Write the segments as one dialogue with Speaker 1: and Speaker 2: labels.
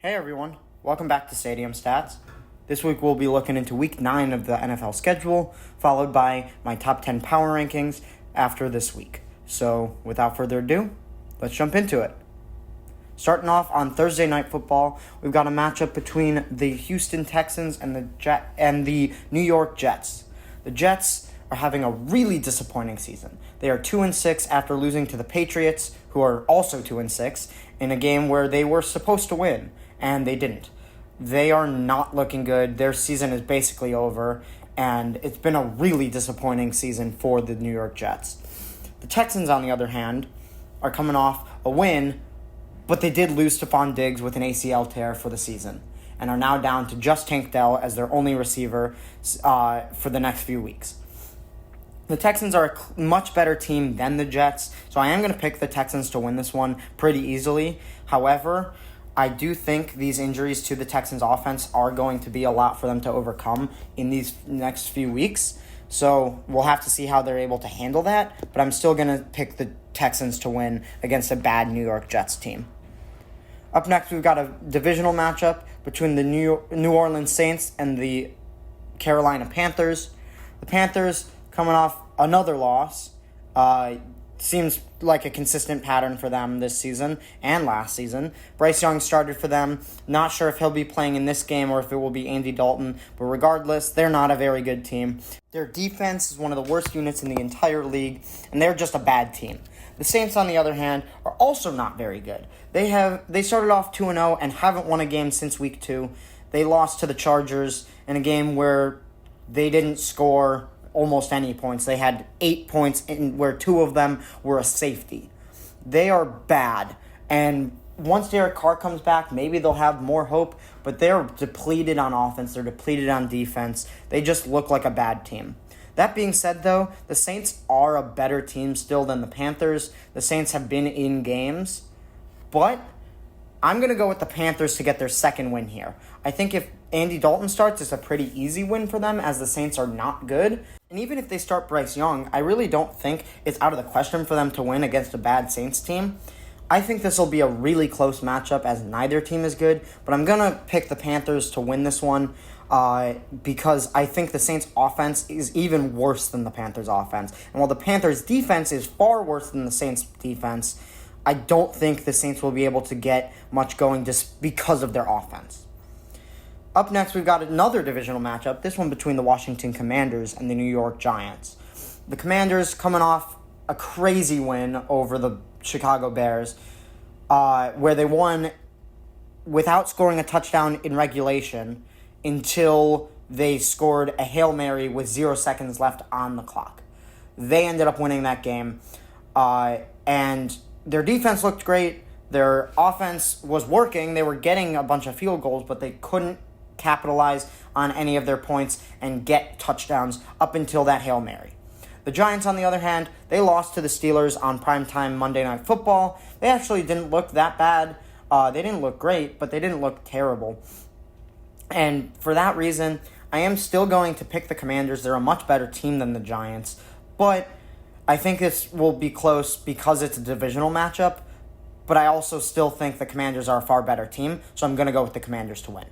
Speaker 1: Hey everyone, welcome back to Stadium Stats. This week we'll be looking into Week 9 of the NFL schedule, followed by my top 10 power rankings after this week. So, without further ado, let's jump into it. Starting off on Thursday Night Football, we've got a matchup between the Houston Texans and the New York Jets. The Jets are having a really disappointing season. They are 2-6 after losing to the Patriots, who are also 2-6, in a game where they were supposed to win, and they didn't. They are not looking good. Their season is basically over, and it's been a really disappointing season for the New York Jets. The Texans, on the other hand, are coming off a win, but they did lose Stephon Diggs with an ACL tear for the season, and are now down to just Tank Dell as their only receiver for the next few weeks. The Texans are a much better team than the Jets, so I am going to pick the Texans to win this one pretty easily. However, I do think these injuries to the Texans offense are going to be a lot for them to overcome in these next few weeks. So we'll have to see how they're able to handle that, but I'm still going to pick the Texans to win against a bad New York Jets team. Up next, we've got a divisional matchup between the New Orleans Saints and the Carolina Panthers. The Panthers coming off another loss. Seems like a consistent pattern for them this season and last season. Bryce Young started for them. Not sure if he'll be playing in this game or if it will be Andy Dalton. But regardless, they're not a very good team. Their defense is one of the worst units in the entire league, and they're just a bad team. The Saints, on the other hand, are also not very good. They started off 2-0 and haven't won a game since week 2. They lost to the Chargers in a game where they didn't score almost any points. They had 8 points, where 2 of them were a safety. They are bad, and once Derek Carr comes back, maybe they'll have more hope, but they're depleted on offense. They're depleted on defense. They just look like a bad team. That being said, though, the Saints are a better team still than the Panthers. The Saints have been in games, but I'm going to go with the Panthers to get their second win here. I think if Andy Dalton starts, it's a pretty easy win for them, as the Saints are not good. And even if they start Bryce Young, I really don't think it's out of the question for them to win against a bad Saints team. I think this will be a really close matchup, as neither team is good, but I'm going to pick the Panthers to win this one because I think the Saints' offense is even worse than the Panthers' offense. And while the Panthers' defense is far worse than the Saints' defense, I don't think the Saints will be able to get much going just because of their offense. Up next, we've got another divisional matchup, this one between the Washington Commanders and the New York Giants. The Commanders coming off a crazy win over the Chicago Bears, where they won without scoring a touchdown in regulation until they scored a Hail Mary with 0 seconds left on the clock. They ended up winning that game, and their defense looked great. Their offense was working. They were getting a bunch of field goals, but they couldn't capitalize on any of their points and get touchdowns up until that Hail Mary. The Giants, on the other hand, they lost to the Steelers on primetime Monday Night Football. They actually didn't look that bad. They didn't look great, but they didn't look terrible. And for that reason, I am still going to pick the Commanders. They're a much better team than the Giants, but I think this will be close because it's a divisional matchup, but I also still think the Commanders are a far better team, so I'm going to go with the Commanders to win.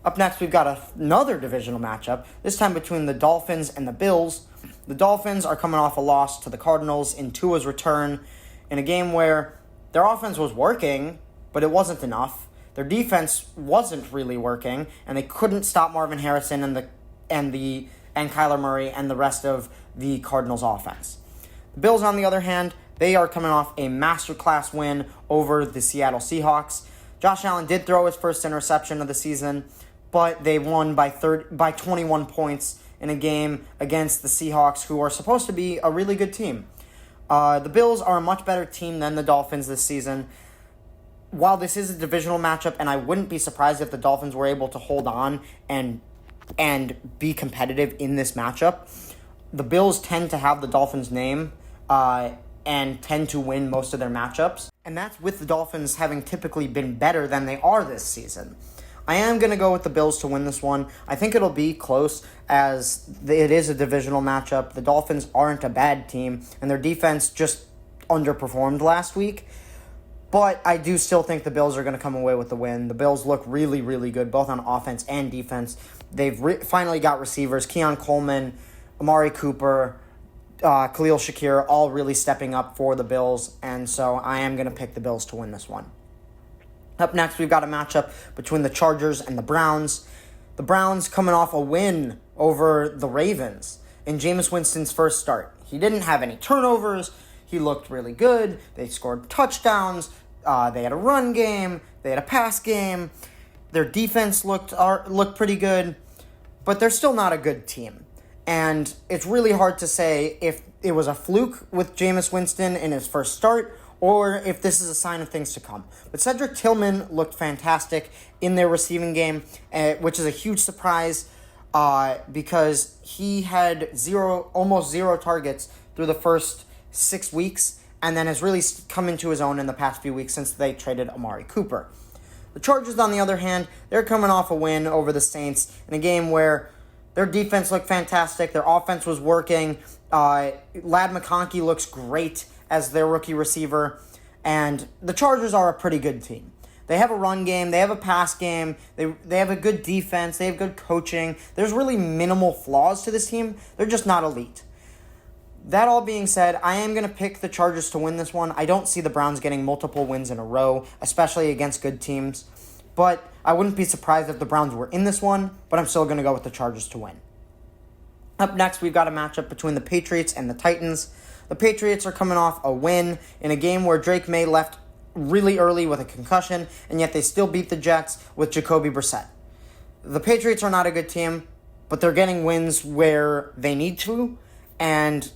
Speaker 1: Up next, we've got another divisional matchup, this time between the Dolphins and the Bills. The Dolphins are coming off a loss to the Cardinals in Tua's return in a game where their offense was working, but it wasn't enough. Their defense wasn't really working, and they couldn't stop Marvin Harrison and Kyler Murray and the rest of the Cardinals' offense. The Bills, on the other hand, they are coming off a masterclass win over the Seattle Seahawks. Josh Allen did throw his first interception of the season, but they won by 21 points in a game against the Seahawks, who are supposed to be a really good team. The Bills are a much better team than the Dolphins this season. While this is a divisional matchup, and I wouldn't be surprised if the Dolphins were able to hold on and be competitive in this matchup, the Bills tend to have the Dolphins' name and tend to win most of their matchups. And that's with the Dolphins having typically been better than they are this season. I am going to go with the Bills to win this one. I think it'll be close, as it is a divisional matchup. The Dolphins aren't a bad team, and their defense just underperformed last week. But I do still think the Bills are going to come away with the win. The Bills look really, really good, both on offense and defense. They've finally got receivers. Keon Coleman, Amari Cooper, Khalil Shakir, all really stepping up for the Bills. And so I am going to pick the Bills to win this one. Up next, we've got a matchup between the Chargers and the Browns. The Browns coming off a win over the Ravens in Jameis Winston's first start. He didn't have any turnovers. He looked really good. They scored touchdowns. They had a run game. They had a pass game. Their defense looked pretty good, but they're still not a good team. And it's really hard to say if it was a fluke with Jameis Winston in his first start or if this is a sign of things to come. But Cedric Tillman looked fantastic in their receiving game, which is a huge surprise because he had almost zero targets through the first 6 weeks, and then has really come into his own in the past few weeks since they traded Amari Cooper. The Chargers, on the other hand, they're coming off a win over the Saints in a game where their defense looked fantastic, their offense was working, Ladd McConkey looks great as their rookie receiver, and the Chargers are a pretty good team. They have a run game, they have a pass game, they have a good defense, they have good coaching. There's really minimal flaws to this team. They're just not elite. That all being said, I am going to pick the Chargers to win this one. I don't see the Browns getting multiple wins in a row, especially against good teams. But I wouldn't be surprised if the Browns were in this one, but I'm still going to go with the Chargers to win. Up next, we've got a matchup between the Patriots and the Titans. The Patriots are coming off a win in a game where Drake May left really early with a concussion, and yet they still beat the Jets with Jacoby Brissett. The Patriots are not a good team, but they're getting wins where they need to, and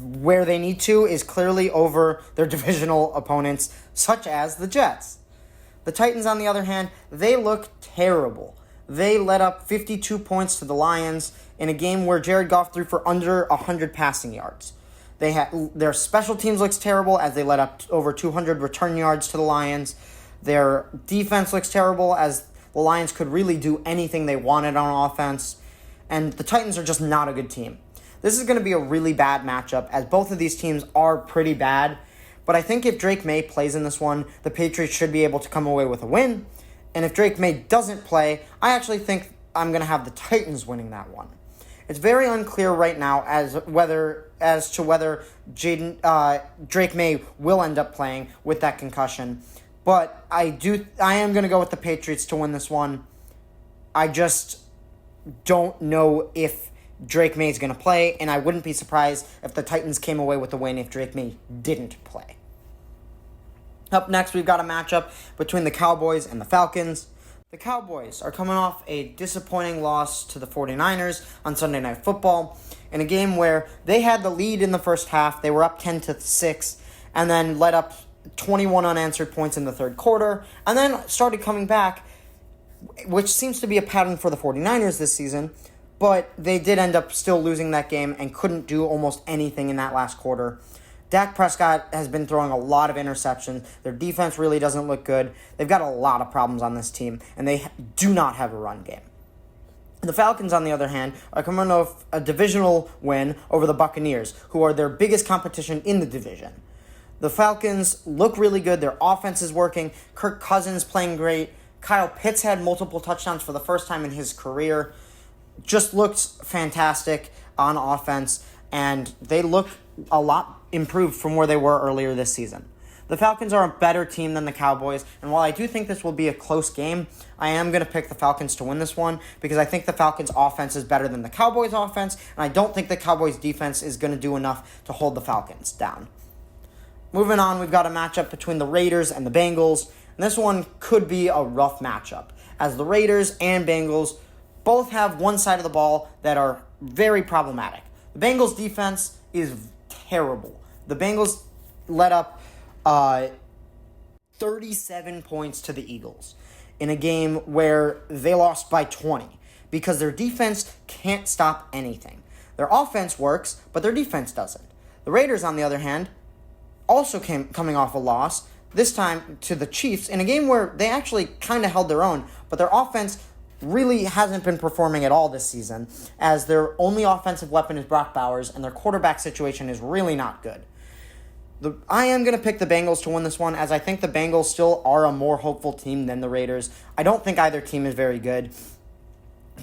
Speaker 1: where they need to is clearly over their divisional opponents, such as the Jets. The Titans, on the other hand, they look terrible. They let up 52 points to the Lions in a game where Jared Goff threw for under 100 passing yards. Their special teams looks terrible as they let up over 200 return yards to the Lions. Their defense looks terrible as the Lions could really do anything they wanted on offense. And the Titans are just not a good team. This is going to be a really bad matchup as both of these teams are pretty bad. But I think if Drake May plays in this one, the Patriots should be able to come away with a win. And if Drake May doesn't play, I actually think I'm going to have the Titans winning that one. It's very unclear right now as to whether Drake May will end up playing with that concussion. But I am going to go with the Patriots to win this one. I just don't know if Drake May is going to play, and I wouldn't be surprised if the Titans came away with the win if Drake May didn't play. Up next, we've got a matchup between the Cowboys and the Falcons. The Cowboys are coming off a disappointing loss to the 49ers on Sunday Night Football in a game where they had the lead in the first half. They were up 10-6 and then let up 21 unanswered points in the third quarter and then started coming back, which seems to be a pattern for the 49ers this season. But they did end up still losing that game and couldn't do almost anything in that last quarter. Dak Prescott has been throwing a lot of interceptions. Their defense really doesn't look good. They've got a lot of problems on this team, and they do not have a run game. The Falcons, on the other hand, are coming off a divisional win over the Buccaneers, who are their biggest competition in the division. The Falcons look really good. Their offense is working. Kirk Cousins playing great. Kyle Pitts had multiple touchdowns for the first time in his career. Just looks fantastic on offense, and they look a lot improved from where they were earlier this season. The Falcons are a better team than the Cowboys, and while I do think this will be a close game, I am going to pick the Falcons to win this one because I think the Falcons' offense is better than the Cowboys' offense, and I don't think the Cowboys' defense is going to do enough to hold the Falcons down. Moving on, we've got a matchup between the Raiders and the Bengals, and this one could be a rough matchup, as the Raiders and Bengals both have one side of the ball that are very problematic. The Bengals' defense is terrible. The Bengals let up 37 points to the Eagles in a game where they lost by 20 because their defense can't stop anything. Their offense works, but their defense doesn't. The Raiders, on the other hand, also coming off a loss, this time to the Chiefs, in a game where they actually kind of held their own, but their offense really hasn't been performing at all this season, as their only offensive weapon is Brock Bowers, and their quarterback situation is really not good. I am going to pick the Bengals to win this one, as I think the Bengals still are a more hopeful team than the Raiders. I don't think either team is very good,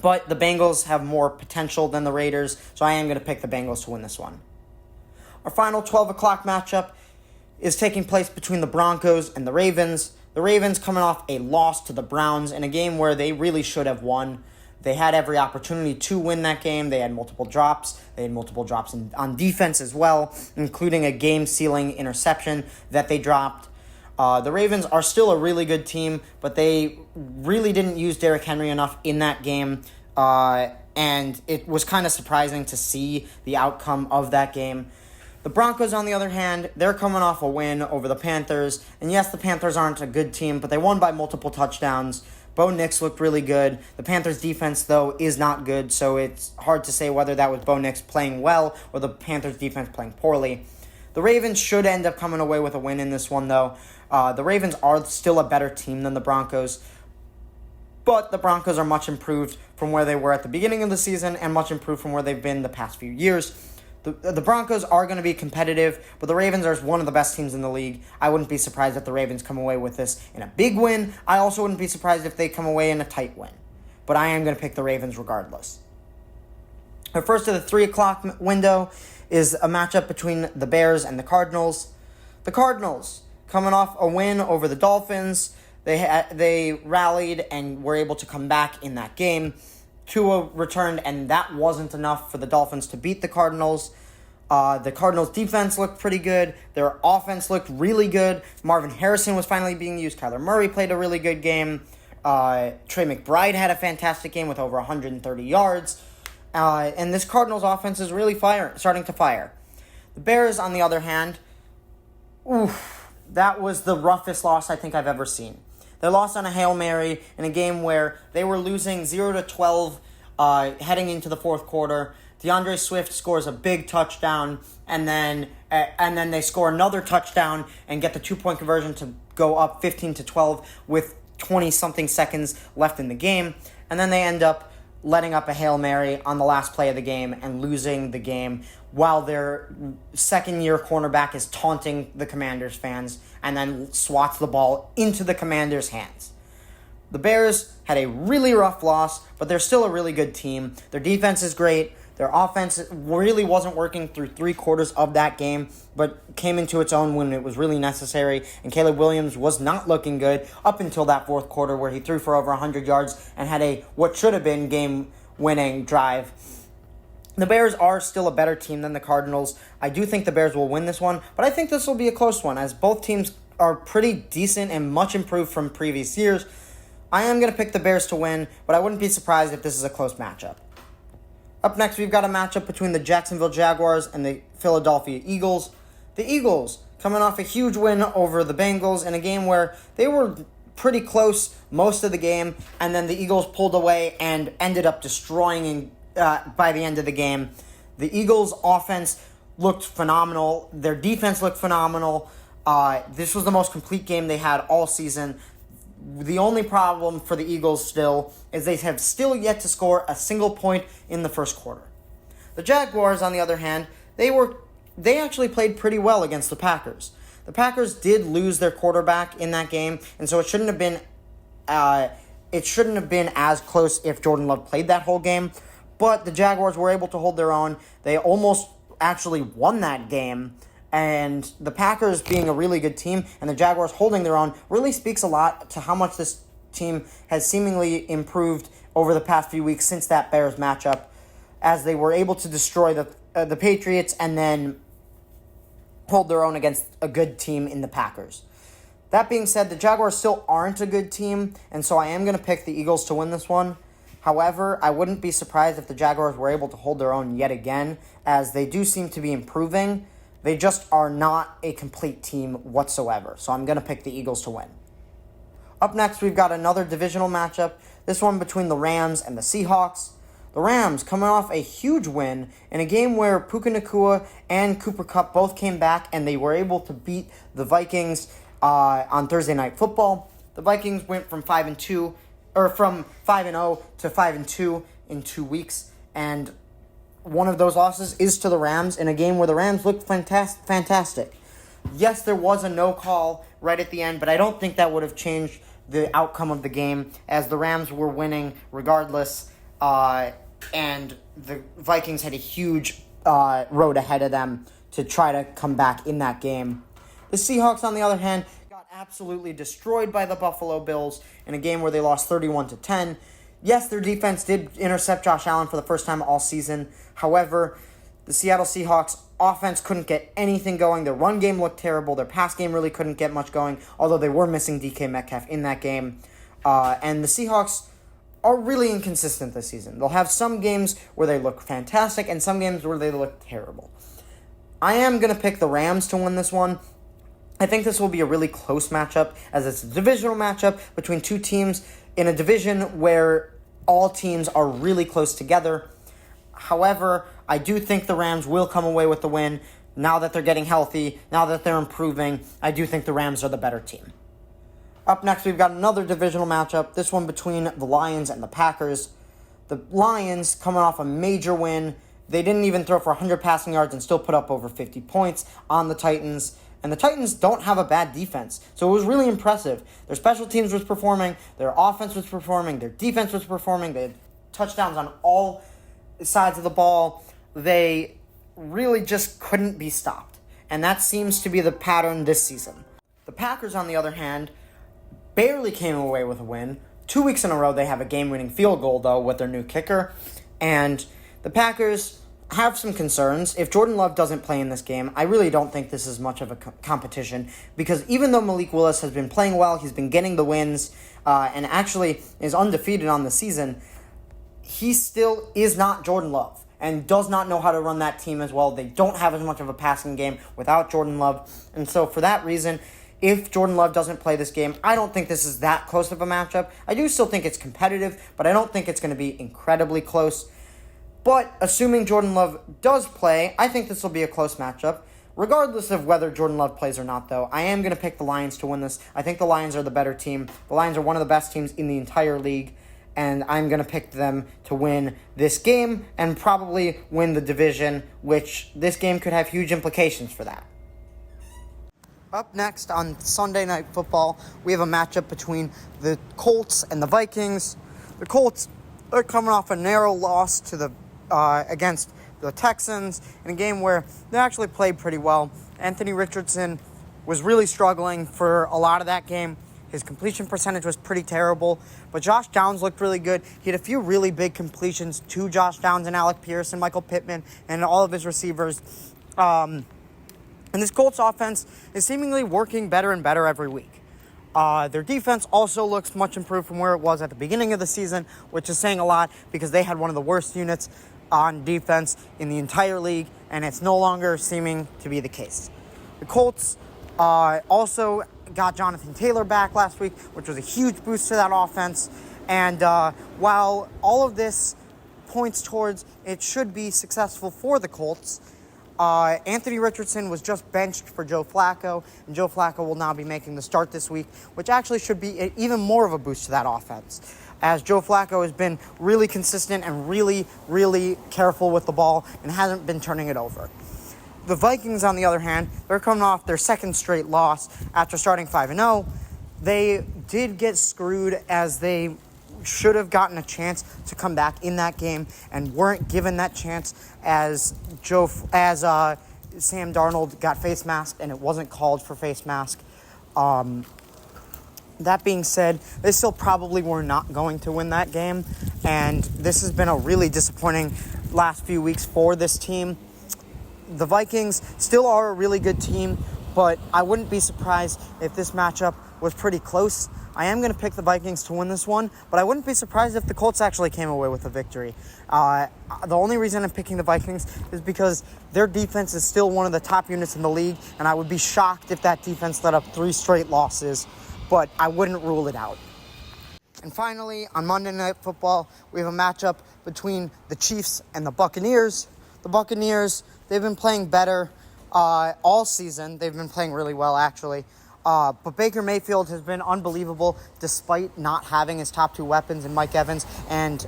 Speaker 1: but the Bengals have more potential than the Raiders, so I am going to pick the Bengals to win this one. Our final 12 o'clock matchup is taking place between the Broncos and the Ravens. The Ravens coming off a loss to the Browns in a game where they really should have won. They had every opportunity to win that game. They had multiple drops. They had multiple drops on defense as well, including a game-sealing interception that they dropped. The Ravens are still a really good team, but they really didn't use Derrick Henry enough in that game, and it was kind of surprising to see the outcome of that game. The Broncos, on the other hand, they're coming off a win over the Panthers, and yes, the Panthers aren't a good team, but they won by multiple touchdowns. Bo Nix looked really good. The Panthers' defense, though, is not good, so it's hard to say whether that was Bo Nix playing well or the Panthers' defense playing poorly. The Ravens should end up coming away with a win in this one, though. The Ravens are still a better team than the Broncos, but the Broncos are much improved from where they were at the beginning of the season and much improved from where they've been the past few years. The Broncos are going to be competitive, but the Ravens are one of the best teams in the league. I wouldn't be surprised if the Ravens come away with this in a big win. I also wouldn't be surprised if they come away in a tight win. But I am going to pick the Ravens regardless. Our first of the 3 o'clock window is a matchup between the Bears and the Cardinals. The Cardinals, coming off a win over the Dolphins, they rallied and were able to come back in that game. Tua returned, and that wasn't enough for the Dolphins to beat the Cardinals. The Cardinals' defense looked pretty good. Their offense looked really good. Marvin Harrison was finally being used. Kyler Murray played a really good game. Trey McBride had a fantastic game with over 130 yards. And this Cardinals' offense is really starting to fire. The Bears, on the other hand, that was the roughest loss I think I've ever seen. They lost on a Hail Mary in a game where they were losing 0-12 heading into the fourth quarter. DeAndre Swift scores a big touchdown, and then they score another touchdown and get the 2-point conversion to go up 15-12 with 20-something seconds left in the game. And then they end up letting up a Hail Mary on the last play of the game and losing the game while their second-year cornerback is taunting the Commanders fans and then swats the ball into the Commanders' hands. The Bears had a really rough loss, but they're still a really good team. Their defense is great. Their offense really wasn't working through 3 quarters of that game, but came into its own when it was really necessary. And Caleb Williams was not looking good up until that fourth quarter where he threw for over 100 yards and had what should have been game-winning drive. The Bears are still a better team than the Cardinals. I do think the Bears will win this one, but I think this will be a close one as both teams are pretty decent and much improved from previous years. I am going to pick the Bears to win, but I wouldn't be surprised if this is a close matchup. Up next, we've got a matchup between the Jacksonville Jaguars and the Philadelphia Eagles. The Eagles coming off a huge win over the Bengals in a game where they were pretty close most of the game, and then the Eagles pulled away and ended up destroying by the end of the game. The Eagles' offense looked phenomenal. Their defense looked phenomenal. This was the most complete game they had all season. The only problem for the Eagles still is they have still yet to score a single point in the first quarter. The Jaguars, on the other hand, they actually played pretty well against the Packers. The Packers did lose their quarterback in that game, and so it shouldn't have been as close if Jordan Love played that whole game. But the Jaguars were able to hold their own. They almost actually won that game. And the Packers being a really good team and the Jaguars holding their own really speaks a lot to how much this team has seemingly improved over the past few weeks since that Bears matchup, as they were able to destroy the Patriots and then hold their own against a good team in the Packers. That being said, the Jaguars still aren't a good team, and so I am going to pick the Eagles to win this one. However, I wouldn't be surprised if the Jaguars were able to hold their own yet again, as they do seem to be improving. They just are not a complete team whatsoever, so I'm going to pick the Eagles to win. Up next, we've got another divisional matchup, this one between the Rams and the Seahawks. The Rams coming off a huge win in a game where Puka Nacua and Cooper Kupp both came back and they were able to beat the Vikings on Thursday Night Football. The Vikings went from 5-0 to 5-2 in 2 weeks, and one of those losses is to the Rams in a game where the Rams looked fantastic. Yes, there was a no call right at the end, but I don't think that would have changed the outcome of the game, as the Rams were winning regardless, and the Vikings had a huge road ahead of them to try to come back in that game. The Seahawks, on the other hand, got absolutely destroyed by the Buffalo Bills in a game where they lost 31-10. Yes, their defense did intercept Josh Allen for the first time all season. However, the Seattle Seahawks offense couldn't get anything going. Their run game looked terrible. Their pass game really couldn't get much going, although they were missing DK Metcalf in that game. And the Seahawks are really inconsistent this season. They'll have some games where they look fantastic and some games where they look terrible. I am going to pick the Rams to win this one. I think this will be a really close matchup, as it's a divisional matchup between two teams in a division where all teams are really close together. However, I do think the Rams will come away with the win. Now that they're getting healthy, now that they're improving, I do think the Rams are the better team. Up next, we've got another divisional matchup, this one between the Lions and the Packers. The Lions, coming off a major win, they didn't even throw for 100 passing yards and still put up over 50 points on the Titans. And the Titans don't have a bad defense, so it was really impressive. Their special teams was performing, their offense was performing, their defense was performing, they had touchdowns on all sides of the ball. They really just couldn't be stopped, and that seems to be the pattern this season. The Packers, on the other hand, barely came away with a win. 2 weeks in a row, they have a game-winning field goal, though, with their new kicker, and the Packers have some concerns. If Jordan Love doesn't play in this game, I really don't think this is much of a competition, because even though Malik Willis has been playing well, he's been getting the wins, and actually is undefeated on the season, he still is not Jordan Love and does not know how to run that team as well. They don't have as much of a passing game without Jordan Love, and so for that reason, if Jordan Love doesn't play this game, I don't think this is that close of a matchup. I do still think it's competitive, but I don't think it's going to be incredibly close. But assuming Jordan Love does play, I think this will be a close matchup. Regardless of whether Jordan Love plays or not, though, I am going to pick the Lions to win this. I think the Lions are the better team. The Lions are one of the best teams in the entire league, and I'm going to pick them to win this game and probably win the division, which this game could have huge implications for that. Up next on Sunday Night Football, we have a matchup between the Colts and the Vikings. The Colts are coming off a narrow loss to the against the Texans in a game where they actually played pretty well. Anthony Richardson was really struggling for a lot of that game. His completion percentage was pretty terrible, but Josh Downs looked really good. He had a few really big completions to Josh Downs and Alec Pierce and Michael Pittman and all of his receivers. And this Colts offense is seemingly working better and better every week. Their defense also looks much improved from where it was at the beginning of the season, which is saying a lot because they had one of the worst units on defense in the entire league, and it's no longer seeming to be the case. The Colts also got Jonathan Taylor back last week, which was a huge boost to that offense. And while all of this points towards it should be successful for the Colts, Anthony Richardson was just benched for Joe Flacco, and Joe Flacco will now be making the start this week, which actually should be even more of a boost to that offense, as Joe Flacco has been really consistent and really, really careful with the ball and hasn't been turning it over. The Vikings, on the other hand, they're coming off their second straight loss after starting 5-0. They did get screwed, as they should have gotten a chance to come back in that game and weren't given that chance, as Sam Darnold got face masked and it wasn't called for face mask. That being said, they still probably were not going to win that game, and this has been a really disappointing last few weeks for this team. The Vikings still are a really good team, but I wouldn't be surprised if this matchup was pretty close. I am going to pick the Vikings to win this one, but I wouldn't be surprised if the Colts actually came away with a victory. The only reason I'm picking the Vikings is because their defense is still one of the top units in the league, and I would be shocked if that defense let up 3 straight losses, but I wouldn't rule it out. And finally, on Monday Night Football, we have a matchup between the Chiefs and the Buccaneers. The Buccaneers, they've been playing better all season. They've been playing really well, actually. But Baker Mayfield has been unbelievable despite not having his top 2 weapons in Mike Evans and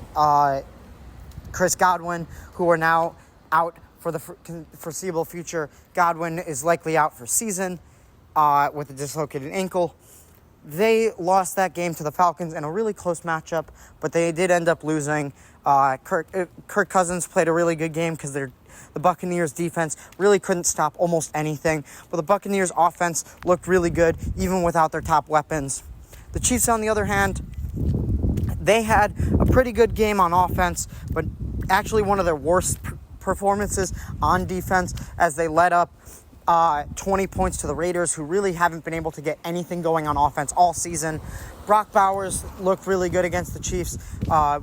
Speaker 1: Chris Godwin, who are now out for the foreseeable future. Godwin is likely out for season with a dislocated ankle. They lost that game to the Falcons in a really close matchup, but they did end up losing. Kirk Cousins played a really good game because the Buccaneers defense really couldn't stop almost anything. But the Buccaneers offense looked really good even without their top weapons. The Chiefs, on the other hand, they had a pretty good game on offense, but actually one of their worst performances on defense as they led up 20 points to the Raiders, who really haven't been able to get anything going on offense all season. Brock Bowers looked really good against the Chiefs,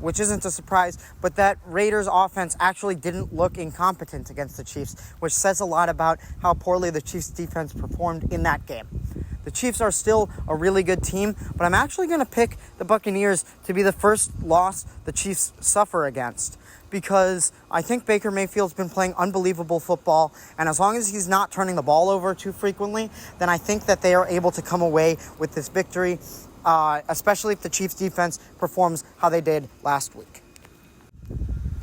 Speaker 1: which isn't a surprise, but that Raiders offense actually didn't look incompetent against the Chiefs, which says a lot about how poorly the Chiefs defense performed in that game. The Chiefs are still a really good team, but I'm actually going to pick the Buccaneers to be the first loss the Chiefs suffer against, because I think Baker Mayfield's been playing unbelievable football, and as long as he's not turning the ball over too frequently, then I think that they are able to come away with this victory, especially if the Chiefs defense performs how they did last week.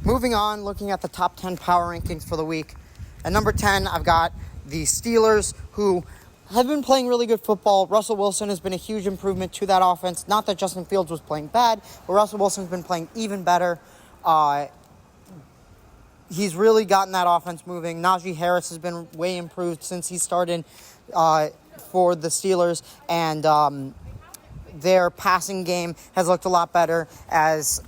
Speaker 1: Moving on, looking at the top 10 power rankings for the week. At number 10, I've got the Steelers, who have been playing really good football. Russell Wilson has been a huge improvement to that offense. Not that Justin Fields was playing bad, but Russell Wilson's been playing even better. He's really gotten that offense moving. Najee Harris has been way improved since he started for the Steelers, and their passing game has looked a lot better as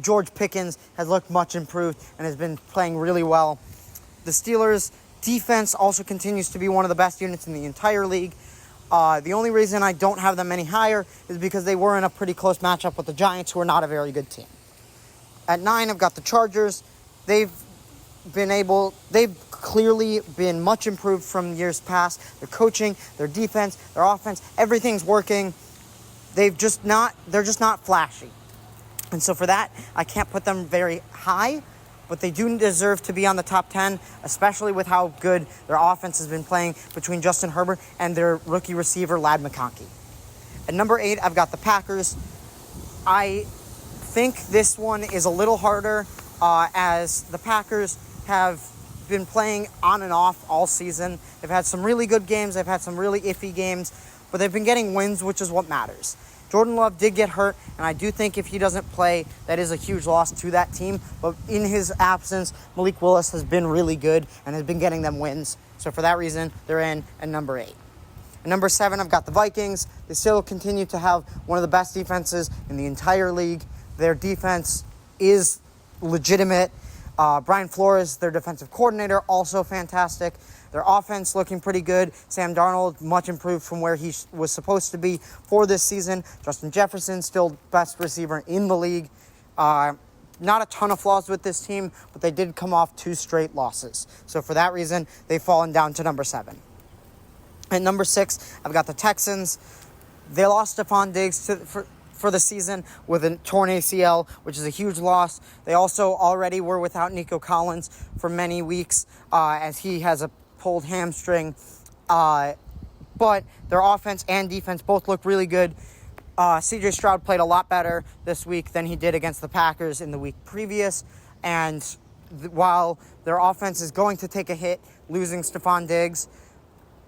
Speaker 1: George Pickens has looked much improved and has been playing really well. The Steelers' defense also continues to be one of the best units in the entire league. The only reason I don't have them any higher is because they were in a pretty close matchup with the Giants, who are not a very good team. At 9, I've got the Chargers. They've clearly been much improved from years past. Their coaching, their defense, their offense, everything's working. They're just not flashy. And so for that, I can't put them very high, but they do deserve to be on the top 10, especially with how good their offense has been playing between Justin Herbert and their rookie receiver, Ladd McConkey. At number 8, I've got the Packers. I think this one is a little harder as the Packers have been playing on and off all season. They've had some really good games. They've had some really iffy games, but they've been getting wins, which is what matters. Jordan Love did get hurt, and I do think if he doesn't play, that is a huge loss to that team. But in his absence, Malik Willis has been really good and has been getting them wins. So for that reason, they're in at number 8. At number 7, I've got the Vikings. They still continue to have one of the best defenses in the entire league. Their defense is legitimate. Brian Flores, their defensive coordinator, also fantastic. Their offense looking pretty good. Sam Darnold, much improved from where he was supposed to be for this season. Justin Jefferson, still best receiver in the league. Not a ton of flaws with this team, but they did come off 2 straight losses. So for that reason, they've fallen down to number 7. At number 6, I've got the Texans. They lost Stephon Diggs for the season with a torn ACL, which is a huge loss. They also already were without Nico Collins for many weeks as he has a pulled hamstring. But their offense and defense both look really good. C.J. Stroud played a lot better this week than he did against the Packers in the week previous. And while their offense is going to take a hit losing Stephon Diggs,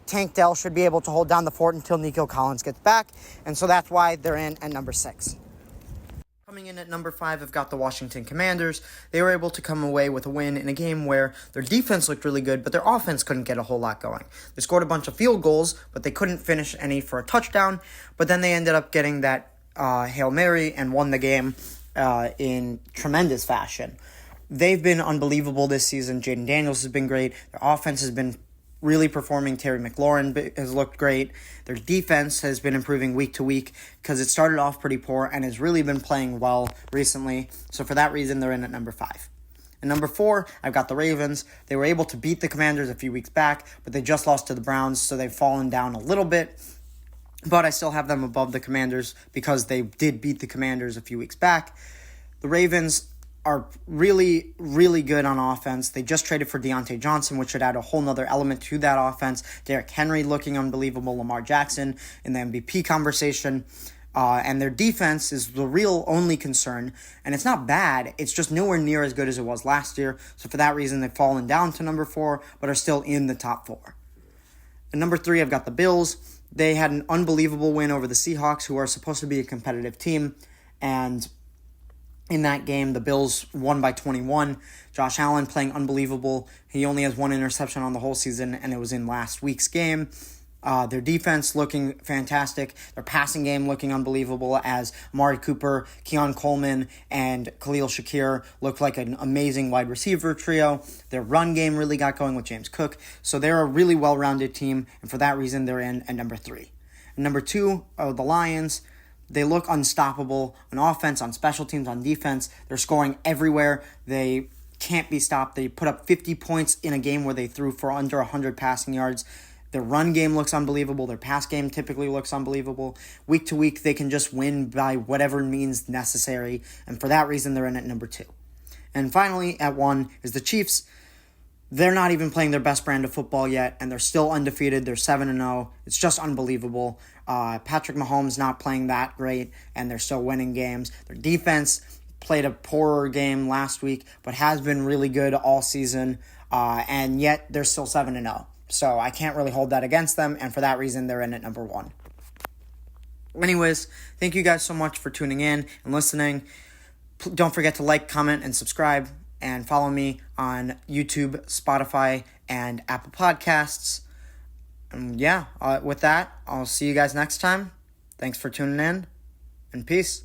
Speaker 1: Tank Dell should be able to hold down the fort until Nico Collins gets back. And so that's why they're in at number 6. Coming in at number 5, I've got the Washington Commanders. They were able to come away with a win in a game where their defense looked really good, but their offense couldn't get a whole lot going. They scored a bunch of field goals, but they couldn't finish any for a touchdown. But then they ended up getting that Hail Mary and won the game in tremendous fashion. They've been unbelievable this season. Jaden Daniels has been great. Their offense has been really performing. Terry McLaurin has looked great. Their defense has been improving week to week because it started off pretty poor and has really been playing well recently. So for that reason, they're in at number 5. At number 4, I've got the Ravens. They were able to beat the Commanders a few weeks back, but they just lost to the Browns, so they've fallen down a little bit. But I still have them above the Commanders because they did beat the Commanders a few weeks back. The Ravens are really, really good on offense. They just traded for Deontay Johnson, which should add a whole nother element to that offense. Derrick Henry looking unbelievable. Lamar Jackson in the MVP conversation. And their defense is the real only concern, and it's not bad. It's just nowhere near as good as it was last year. So for that reason, they've fallen down to number 4, but are still in the top 4. At number 3, I've got the Bills. They had an unbelievable win over the Seahawks, who are supposed to be a competitive team, and in that game, the Bills won by 21. Josh Allen playing unbelievable. He only has 1 interception on the whole season, and it was in last week's game. Their defense looking fantastic. Their passing game looking unbelievable as Amari Cooper, Keon Coleman, and Khalil Shakir looked like an amazing wide receiver trio. Their run game really got going with James Cook. So they're a really well-rounded team, and for that reason, they're in at number 3. And number 2, the Lions. They look unstoppable on offense, on special teams, on defense. They're scoring everywhere. They can't be stopped. They put up 50 points in a game where they threw for under 100 passing yards. Their run game looks unbelievable. Their pass game typically looks unbelievable. Week to week, they can just win by whatever means necessary. And for that reason, they're in at number 2. And finally, at 1 is the Chiefs. They're not even playing their best brand of football yet, and they're still undefeated. They're 7-0. It's just unbelievable. Patrick Mahomes not playing that great, and they're still winning games. Their defense played a poorer game last week, but has been really good all season, and yet they're still 7-0. So I can't really hold that against them, and for that reason, they're in at number 1. Anyways, thank you guys so much for tuning in and listening. Don't forget to like, comment, and subscribe, and follow me on YouTube, Spotify, and Apple Podcasts. And with that, I'll see you guys next time. Thanks for tuning in, and peace.